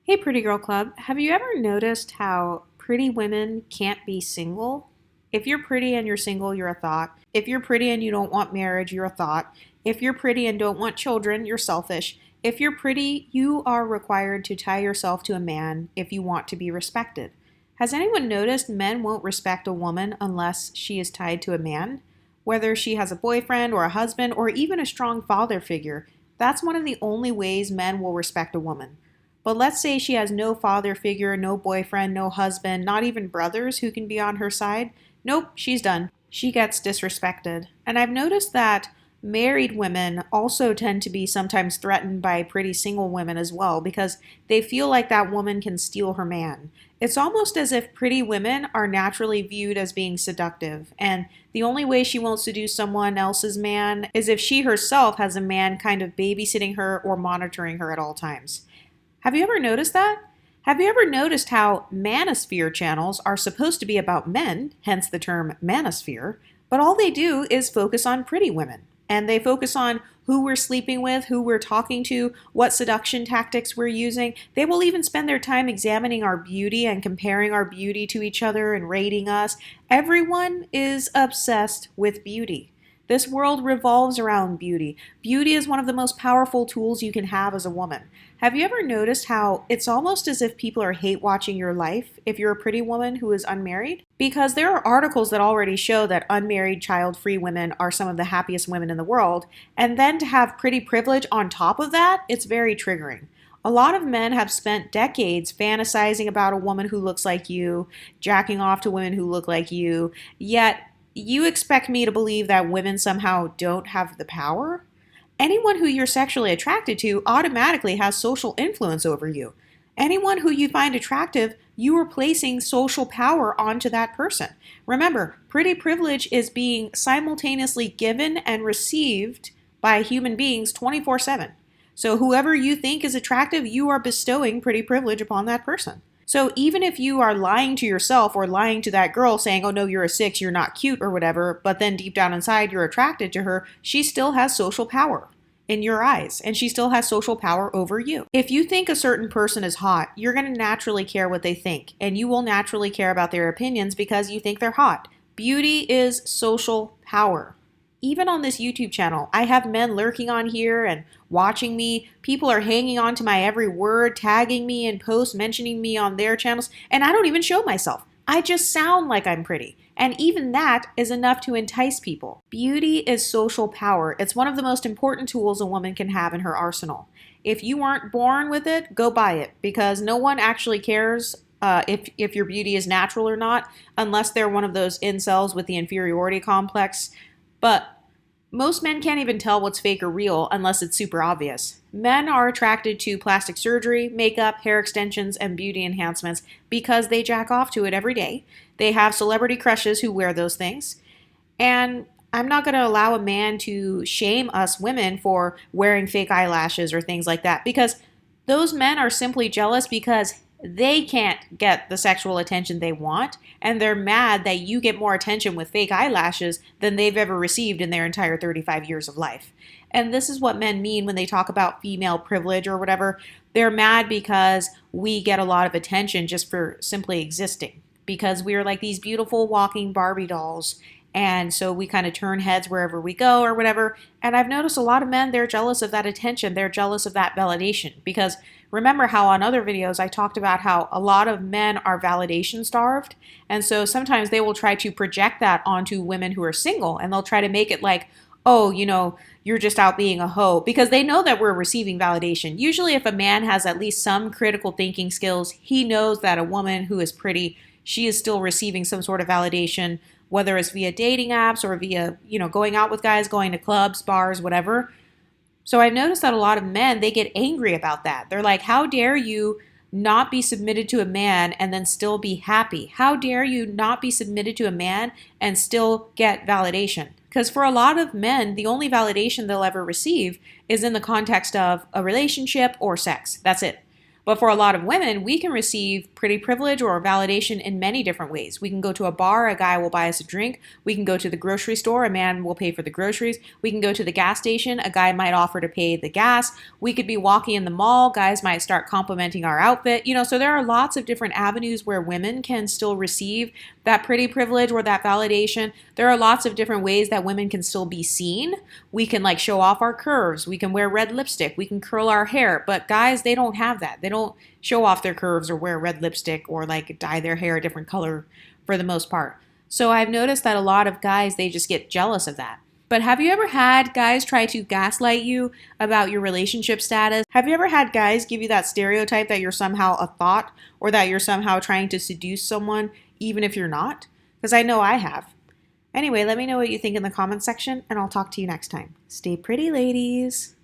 Hey, Pretty Girl Club, have you ever noticed how pretty women can't be single? If you're pretty and you're single, you're a thought. If you're pretty and you don't want marriage, you're a thought. If you're pretty and don't want children, you're selfish. If you're pretty, you are required to tie yourself to a man if you want to be respected. Has anyone noticed men won't respect a woman unless she is tied to a man? Whether she has a boyfriend or a husband or even a strong father figure, that's one of the only ways men will respect a woman. But let's say she has no father figure, no boyfriend, no husband, not even brothers who can be on her side. Nope, she's done. She gets disrespected. And I've noticed that married women also tend to be sometimes threatened by pretty single women as well because they feel like that woman can steal her man. It's almost as if pretty women are naturally viewed as being seductive, and the only way she won't seduce someone else's man is if she herself has a man kind of babysitting her or monitoring her at all times. Have you ever noticed that? Have you ever noticed how Manosphere channels are supposed to be about men, hence the term Manosphere, but all they do is focus on pretty women? And they focus on who we're sleeping with, who we're talking to, what seduction tactics we're using. They will even spend their time examining our beauty and comparing our beauty to each other and rating us. Everyone is obsessed with beauty. This world revolves around beauty. Beauty is one of the most powerful tools you can have as a woman. Have you ever noticed how it's almost as if people are hate watching your life if you're a pretty woman who is unmarried? Because there are articles that already show that unmarried, child-free women are some of the happiest women in the world, and then to have pretty privilege on top of that, it's very triggering. A lot of men have spent decades fantasizing about a woman who looks like you, jacking off to women who look like you, yet you expect me to believe that women somehow don't have the power? Anyone who you're sexually attracted to automatically has social influence over you. Anyone who you find attractive, you are placing social power onto that person. Remember, pretty privilege is being simultaneously given and received by human beings 24/7. So whoever you think is attractive, you are bestowing pretty privilege upon that person. So even if you are lying to yourself or lying to that girl saying, oh no, you're a 6, you're not cute or whatever, but then deep down inside you're attracted to her, she still has social power in your eyes, and she still has social power over you. If you think a certain person is hot, you're going to naturally care what they think, and you will naturally care about their opinions because you think they're hot. Beauty is social power. Even on this YouTube channel, I have men lurking on here and watching me. People are hanging on to my every word, tagging me in posts, mentioning me on their channels, and I don't even show myself. I just sound like I'm pretty. And even that is enough to entice people. Beauty is social power. It's one of the most important tools a woman can have in her arsenal. If you aren't born with it, go buy it, because no one actually cares if your beauty is natural or not, unless they're one of those incels with the inferiority complex. But most men can't even tell what's fake or real unless it's super obvious. Men are attracted to plastic surgery, makeup, hair extensions, and beauty enhancements because they jack off to it every day. They have celebrity crushes who wear those things. And I'm not going to allow a man to shame us women for wearing fake eyelashes or things like that, because those men are simply jealous because they can't get the sexual attention they want, and they're mad that you get more attention with fake eyelashes than they've ever received in their entire 35 years of life. And this is what men mean when they talk about female privilege or whatever. They're mad because we get a lot of attention just for simply existing, because we are like these beautiful walking Barbie dolls. And so we kind of turn heads wherever we go or whatever. And I've noticed a lot of men, they're jealous of that attention. They're jealous of that validation. Because remember how on other videos I talked about how a lot of men are validation starved. And so sometimes they will try to project that onto women who are single. And they'll try to make it like, oh, you're just out being a hoe. Because they know that we're receiving validation. Usually if a man has at least some critical thinking skills, he knows that a woman who is pretty, she is still receiving some sort of validation, whether it's via dating apps or via, going out with guys, going to clubs, bars, whatever. So I've noticed that a lot of men, they get angry about that. They're like, how dare you not be submitted to a man and then still be happy? How dare you not be submitted to a man and still get validation? Because for a lot of men, the only validation they'll ever receive is in the context of a relationship or sex. That's it. But for a lot of women, we can receive pretty privilege or validation in many different ways. We can go to a bar, a guy will buy us a drink. We can go to the grocery store, a man will pay for the groceries. We can go to the gas station, a guy might offer to pay the gas. We could be walking in the mall, guys might start complimenting our outfit. So there are lots of different avenues where women can still receive that pretty privilege or that validation. There are lots of different ways that women can still be seen. We can like show off our curves. We can wear red lipstick. We can curl our hair. But guys, they don't have that. They don't show off their curves or wear red lipstick or like dye their hair a different color for the most part. So I've noticed that a lot of guys, they just get jealous of that. But have you ever had guys try to gaslight you about your relationship status? Have you ever had guys give you that stereotype that you're somehow a thought or that you're somehow trying to seduce someone even if you're not? Because I know I have. Anyway, let me know what you think in the comments section and I'll talk to you next time. Stay pretty, ladies.